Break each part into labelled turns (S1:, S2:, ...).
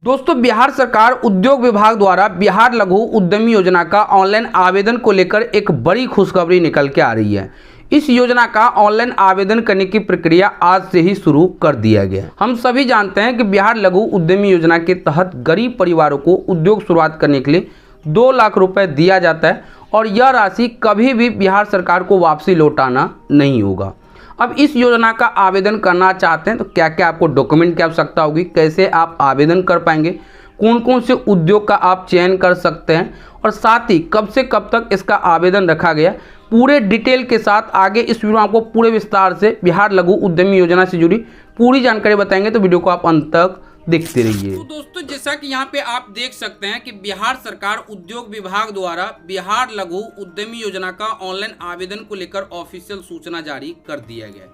S1: दोस्तों, बिहार सरकार उद्योग विभाग द्वारा बिहार लघु उद्यमी योजना का ऑनलाइन आवेदन को लेकर एक बड़ी खुशखबरी निकल के आ रही है। इस योजना का ऑनलाइन आवेदन करने की प्रक्रिया आज से ही शुरू कर दिया गया है। हम सभी जानते हैं कि बिहार लघु उद्यमी योजना के तहत गरीब परिवारों को उद्योग शुरुआत करने के लिए 2 लाख रुपए दिया जाता है और यह राशि कभी भी बिहार सरकार को वापसी लौटाना नहीं होगा। अब इस योजना का आवेदन करना चाहते हैं तो क्या क्या आपको डॉक्यूमेंट की आवश्यकता होगी, कैसे आप आवेदन कर पाएंगे, कौन कौन से उद्योग का आप चयन कर सकते हैं और साथ ही कब से कब तक इसका आवेदन रखा गया, पूरे डिटेल के साथ आगे इस वीडियो में आपको पूरे विस्तार से बिहार लघु उद्यमी योजना से जुड़ी पूरी जानकारी बताएंगे। तो वीडियो को आप अंत तक देखते रहिए। तो दोस्तों, जैसा कि यहाँ पे आप देख सकते हैं कि बिहार सरकार उद्योग विभाग द्वारा बिहार लघु उद्यमी योजना का ऑनलाइन आवेदन को लेकर ऑफिशियल सूचना जारी कर दिया गया।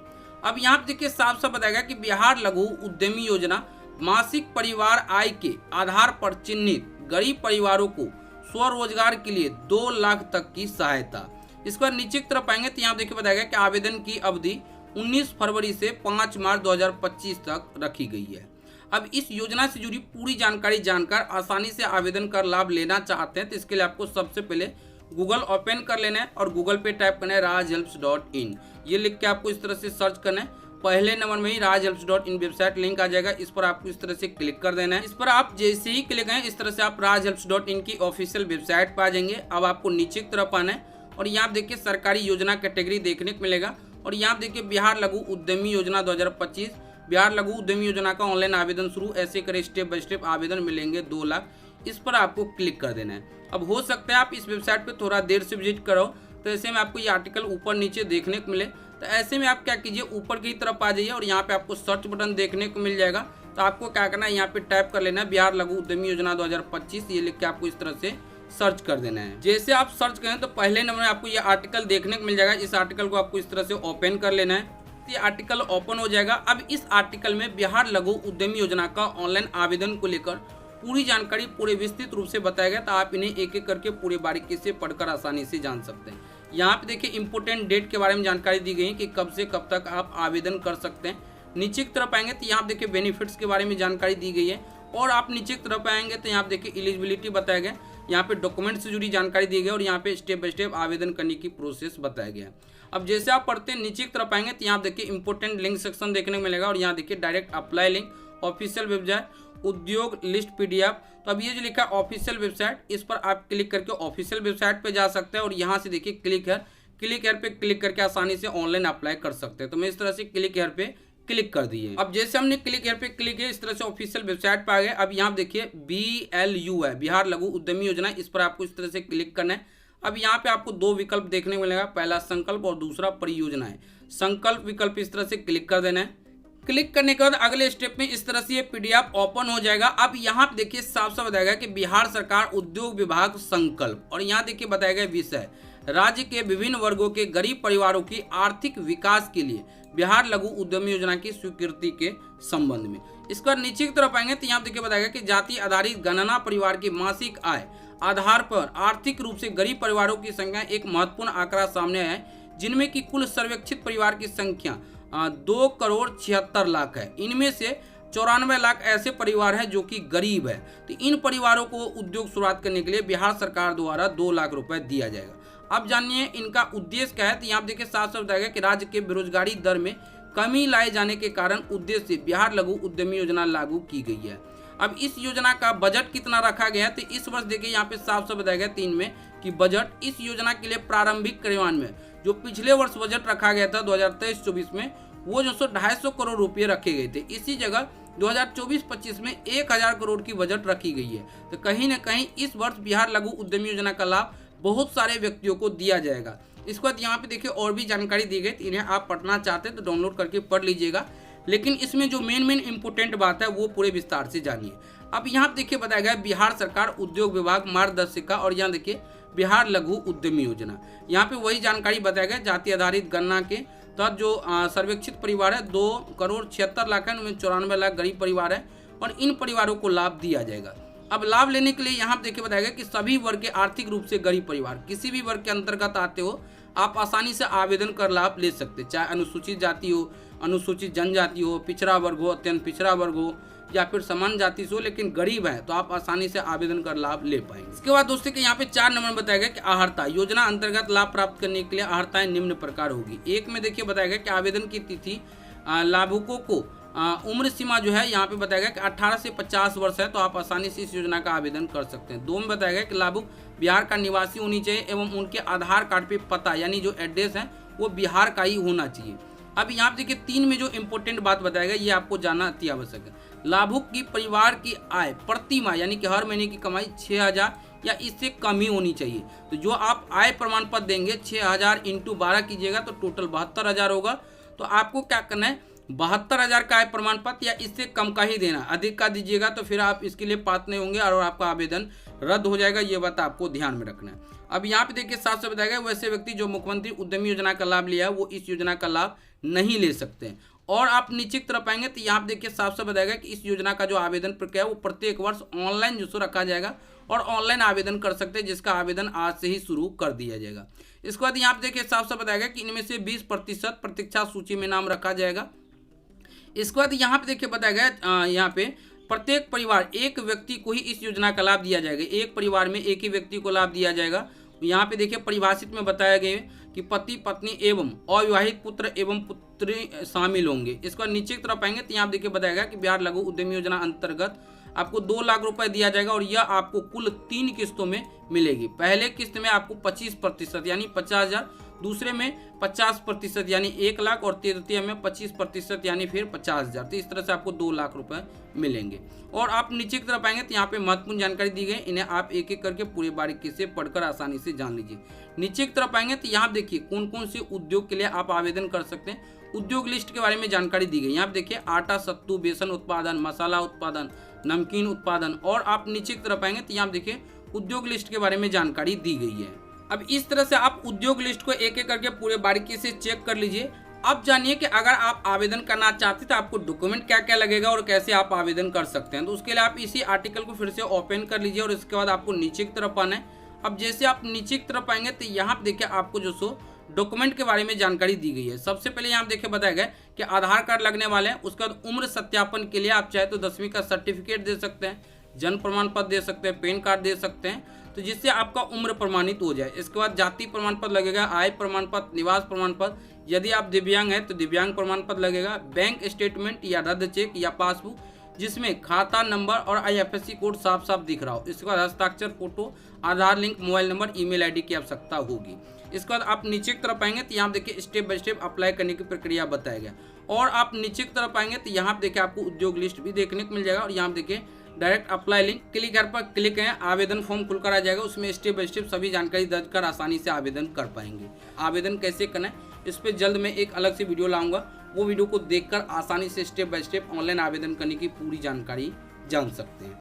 S1: अब यहाँ पे देखिए साफ साफ बताया गया कि बिहार लघु उद्यमी योजना मासिक परिवार आय के आधार पर चिन्हित गरीब परिवारों को स्वरोजगार के लिए 2 लाख तक की सहायता। इस पर नीचे की तरफ आएंगे तो यहाँ देखिए बताया गया कि आवेदन की अवधि 19 फरवरी से 5 मार्च 2025 तक रखी गई है। अब इस योजना से जुड़ी पूरी जानकारी जानकर आसानी से आवेदन कर लाभ लेना चाहते हैं तो इसके लिए आपको सबसे पहले गूगल ओपन कर लेना है और गूगल पे टाइप करना है rajhelps.in। ये लिख के आपको इस तरह से सर्च करना है। पहले नंबर में ही rajhelps.in वेबसाइट लिंक आ जाएगा, इस पर आपको इस तरह से क्लिक कर देना है। इस पर आप जैसे ही क्लिक करें इस तरह से आप rajhelps.in की ऑफिशियल वेबसाइट पर आ जाएंगे। अब आपको नीचे की तरफ आना है और यहाँ देखिए सरकारी योजना कैटेगरी देखने को मिलेगा और यहाँ देखिए बिहार लघु उद्यमी योजना 2025 बिहार लघु उद्यमी योजना का ऑनलाइन आवेदन शुरू, ऐसे करें स्टेप बाय स्टेप आवेदन मिलेंगे 2 लाख। इस पर आपको क्लिक कर देना है। अब हो सकता है आप इस वेबसाइट पे थोड़ा देर से विजिट करो तो ऐसे में आपको ये आर्टिकल ऊपर नीचे देखने को मिले तो ऐसे में आप क्या कीजिए ऊपर की तरफ आ जाइए और यहाँ पे आपको सर्च बटन देखने को मिल जाएगा। तो आपको क्या करना है, यहाँ पे टाइप कर लेना है बिहार लघु उद्यमी योजना 2025, ये लिख के आपको इस तरह से सर्च कर देना है। जैसे आप सर्च करें तो पहले नंबर में आपको ये आर्टिकल देखने को मिल जाएगा। इस आर्टिकल को आपको इस तरह से ओपन कर लेना है। ये आर्टिकल ओपन हो जाएगा। अब इस आर्टिकल में बिहार लघु उद्यमी योजना का ऑनलाइन आवेदन को लेकर पूरी जानकारी पूरे विस्तृत रूप से बताया गया, तो आप इन्हें एक एक करके पूरे बारीकी से पढ़कर आसानी से जान सकते हैं। यहाँ पे देखिए इंपोर्टेंट डेट के बारे में जानकारी दी गई है कि कब से कब तक आप आवेदन कर सकते हैं। नीचे की तरफ आएंगे तो यहाँ देखिए बेनिफिट्स के बारे में जानकारी दी गई है और आप नीचे की तरफ आएंगे तो यहाँ देखिए एलिजिबिलिटी बताया गया, यहाँ पे डॉक्यूमेंट से जुड़ी जानकारी दी गई और यहाँ पे स्टेप बाय स्टेप आवेदन करने की प्रोसेस बताया गया। अब जैसे आप पढ़ते हैं नीचे की तरफ आएंगे तो यहाँ देखिए इंपोर्टेंट लिंक सेक्शन देखने को मिलेगा और यहाँ देखिए direct apply link, official website, उद्योग लिस्ट PDF। तो अब ये जो लिखा है ऑफिशियल वेबसाइट, इस पर आप क्लिक करके ऑफिशियल वेबसाइट पे जा सकते हैं और यहाँ से देखिए क्लिक हेयर पे क्लिक करके आसानी से ऑनलाइन अप्लाई कर सकते हैं। तो मैं इस तरह से क्लिक हेयर पे क्लिक कर दिए। अब जैसे हमने क्लिक हेयर पे क्लिक किया इस तरह से ऑफिशियल वेबसाइट पे आ गए। अब यहाँ देखिए BLU है बिहार लघु उद्यमी योजना, इस पर आपको इस तरह से क्लिक करना है। अब यहाँ पे आपको 2 विकल्प देखने को मिलेगा, पहला संकल्प और दूसरा परियोजना है। संकल्प विकल्प इस तरह से क्लिक कर देना है। क्लिक करने के बाद अगले स्टेप में इस तरह से ये PDF ओपन हो जाएगा। अब यहाँ पे देखिए साफ साफ बताया गया कि बिहार सरकार उद्योग विभाग संकल्प और यहाँ देखिए बताया गया विषय राज्य के विभिन्न वर्गों के गरीब परिवारों की आर्थिक विकास के लिए बिहार लघु उद्यमी योजना की स्वीकृति के संबंध में। इसका नीचे की तरफ आएंगे तो यहाँ देखिए बताया गया कि जाति आधारित गणना परिवार की मासिक आय आधार पर आर्थिक रूप से गरीब परिवारों की संख्या एक महत्वपूर्ण आंकड़ा सामने आया है, जिनमें की कुल सर्वेक्षित परिवार की संख्या 2,76,00,000 है। इनमें से 94 लाख ऐसे परिवार हैं जो कि गरीब है। तो इन परिवारों को उद्योग शुरुआत करने के लिए बिहार सरकार द्वारा 2 लाख रुपए दिया जाएगा। अब जानिए इनका उद्देश्य क्या है। तो यहाँ देखिए साफ साफ बताया गया कि राज्य के बेरोजगारी दर में कमी लाए जाने के कारण उद्देश्य से बिहार लघु उद्यमी योजना लागू की गई है। अब इस योजना का बजट कितना रखा गया है तो इस वर्ष देखिए यहाँ पे साफ साफ बताया गया 3 में कि बजट इस योजना के लिए प्रारंभिक क्रियान्वयन में जो पिछले वर्ष बजट रखा गया था 2023-24 में वो जो 250 करोड़ रुपये रखे गए थे, इसी जगह 2024-25 में 1000 करोड़ की बजट रखी गई है। तो कहीं ना कहीं इस वर्ष बिहार लघु उद्यमी योजना का लाभ बहुत सारे व्यक्तियों को दिया जाएगा। इसके बाद यहाँ पे देखिए और भी जानकारी दी गई, इन्हें आप पढ़ना चाहते हैं तो डाउनलोड करके पढ़ लीजिएगा, लेकिन इसमें जो मेन इंपोर्टेंट बात है वो पूरे विस्तार से जानिए। अब यहाँ देखिए बताया गया बिहार सरकार उद्योग विभाग मार्गदर्शिका और यहाँ देखिए बिहार लघु उद्यमी योजना, यहाँ पे वही जानकारी बताया गया जाति आधारित गणना के तहत जो सर्वेक्षित परिवार है 2,76,00,000 है, उनमें 94 लाख गरीब परिवार है और इन परिवारों को लाभ दिया जाएगा। अब लाभ लेने के लिए यहाँ देखिए बताया गया कि सभी वर्ग के आर्थिक रूप से गरीब परिवार किसी भी वर्ग के अंतर्गत आते हो आप आसानी से आवेदन कर लाभ ले सकते, चाहे अनुसूचित जाति हो, अनुसूचित जनजाति हो, पिछड़ा वर्ग हो, अत्यंत पिछड़ा वर्ग हो, या फिर समान जाति से हो लेकिन गरीब है तो आप आसानी से आवेदन कर लाभ ले पाएंगे। इसके बाद दोस्तों के यहाँ पे 4 नंबर बताया गया कि अहर्ता योजना अंतर्गत लाभ प्राप्त करने के लिए अहर्ताएं निम्न प्रकार होगी। एक में देखिए बताया गया कि आवेदन की तिथि लाभुकों को उम्र सीमा जो है यहाँ पे बताया गया कि 18 से 50 वर्ष है तो आप आसानी से इस योजना का आवेदन कर सकते हैं। 2 में बताया गया कि लाभुक बिहार का निवासी होनी चाहिए एवं उनके आधार कार्ड पे पता यानी जो एड्रेस है वो बिहार का ही होना चाहिए। अब यहाँ पे देखिए 3 में जो इम्पोर्टेंट बात बताया गया ये आपको जानना अति आवश्यक है। लाभुक की परिवार की आय प्रति माह यानी कि हर महीने की कमाई 6000 या इससे कम ही होनी चाहिए। तो जो आप आय प्रमाण पत्र देंगे 6000 × 12 कीजिएगा तो टोटल 72,000 होगा। तो आपको क्या करना है 72,000 का आय प्रमाण पत्र या इससे कम का ही देना। अधिक का दीजिएगा तो फिर आप इसके लिए पात्र नहीं होंगे और आपका आवेदन रद्द हो जाएगा। ये बात आपको ध्यान में रखना है। अब यहाँ पे देखिए साफ साफ बताया गया वैसे व्यक्ति जो मुख्यमंत्री उद्यमी योजना का लाभ लिया है वो इस योजना का लाभ नहीं ले सकते हैं। और आप नीचे की तरफ आएंगे तो यहाँ पे देखिए साफ साफ बताया गया कि इस योजना का जो आवेदन प्रक्रिया है वो प्रत्येक वर्ष ऑनलाइन जो सो रखा जाएगा और ऑनलाइन आवेदन कर सकते हैं जिसका आवेदन आज से ही शुरू कर दिया जाएगा। इसके बाद यहाँ पे देखिए साफ साफ बताया गया कि इनमें से 20% प्रतीक्षा सूची में नाम रखा जाएगा। इसके बाद यहाँ पे देखिए बताया गया यहाँ पे प्रत्येक परिवार एक व्यक्ति को ही इस योजना का लाभ दिया जाएगा। एक परिवार में एक ही व्यक्ति को लाभ दिया जाएगा। यहाँ पे देखिए परिभाषित में बताया गया कि पति पत्नी एवं अविवाहित पुत्र एवं पुत्री शामिल होंगे। इसके बाद नीचे की तरफ आएंगे तो यहाँ देखिए बताया गया कि बिहार लघु उद्यमी योजना अंतर्गत आपको 2 लाख रुपए दिया जाएगा और यह आपको कुल 3 किस्तों में मिलेगी। पहले किस्त में आपको 25% यानी 50,000, दूसरे में 50% यानी 1 लाख और तृतीय में 25% यानी फिर 50,000। तो इस तरह से आपको 2 लाख रुपए मिलेंगे। और आप नीचे की तरफ आएंगे तो यहाँ पे महत्वपूर्ण जानकारी दी गई, इन्हें आप एक एक करके पूरी बारीकी से पढ़कर आसानी से जान लीजिए। नीचे की तरफ आएंगे तो यहाँ देखिए कौन कौन से उद्योग के लिए आप आवेदन कर सकते हैं। उद्योग लिस्ट के बारे में जानकारी दी गई। यहाँ देखिए आटा, सत्तू, बेसन उत्पादन, मसाला उत्पादन, नमकीन उत्पादन। और आप नीचे की तरफ आएंगे तो यहाँ देखिए उद्योग लिस्ट के बारे में जानकारी दी गई है। अब इस तरह से आप उद्योग लिस्ट को एक एक करके पूरे बारीकी से चेक कर लीजिए। अब जानिए कि अगर आप आवेदन करना चाहते हैं तो आपको डॉक्यूमेंट क्या क्या लगेगा और कैसे आप आवेदन कर सकते हैं। तो उसके लिए आप इसी आर्टिकल को फिर से ओपन कर लीजिए और इसके बाद आपको नीचे की तरफ आना है। अब जैसे आप नीचे की तरफ आएंगे तो यहाँ पे देखिए आपको जो सो डॉक्यूमेंट के बारे में जानकारी दी गई है। सबसे पहले यहाँ देखिए बताया गया कि आधार कार्ड लगने वाले हैं। उसके बाद उम्र सत्यापन के लिए आप चाहे तो 10वीं का सर्टिफिकेट दे सकते हैं, जन्म प्रमाण पत्र दे सकते हैं, पैन कार्ड दे सकते हैं तो जिससे आपका उम्र प्रमाणित हो जाए। इसके बाद जाति प्रमाण पत्र लगेगा, आय प्रमाण पत्र, निवास प्रमाण पत्र, यदि आप दिव्यांग हैं तो दिव्यांग प्रमाण पत्र लगेगा, बैंक स्टेटमेंट या रद्द चेक या पासबुक जिसमें खाता नंबर और IFSC कोड साफ साफ दिख रहा हो। इसके बाद हस्ताक्षर photo, Aadhaar link, mobile number, email ID की आवश्यकता होगी। इसके बाद आप नीचे की तरफ आएंगे तो यहाँ देखिए स्टेप बाय स्टेप अप्लाई करने की प्रक्रिया बताया गया। और आप नीचे की तरफ आएंगे तो यहाँ देखिए आपको उद्योग लिस्ट भी देखने को मिल जाएगा और यहाँ देखिए डायरेक्ट अप्लाई लिंक क्लिक कर पर क्लिक करें, आवेदन फॉर्म खुलकर आ जाएगा। उसमें स्टेप बाय स्टेप सभी जानकारी दर्ज कर आसानी से आवेदन कर पाएंगे। आवेदन कैसे करना है इस पर जल्द मैं एक अलग से वीडियो लाऊंगा, वो वीडियो को देखकर आसानी से स्टेप बाय स्टेप ऑनलाइन आवेदन करने की पूरी जानकारी जान सकते हैं।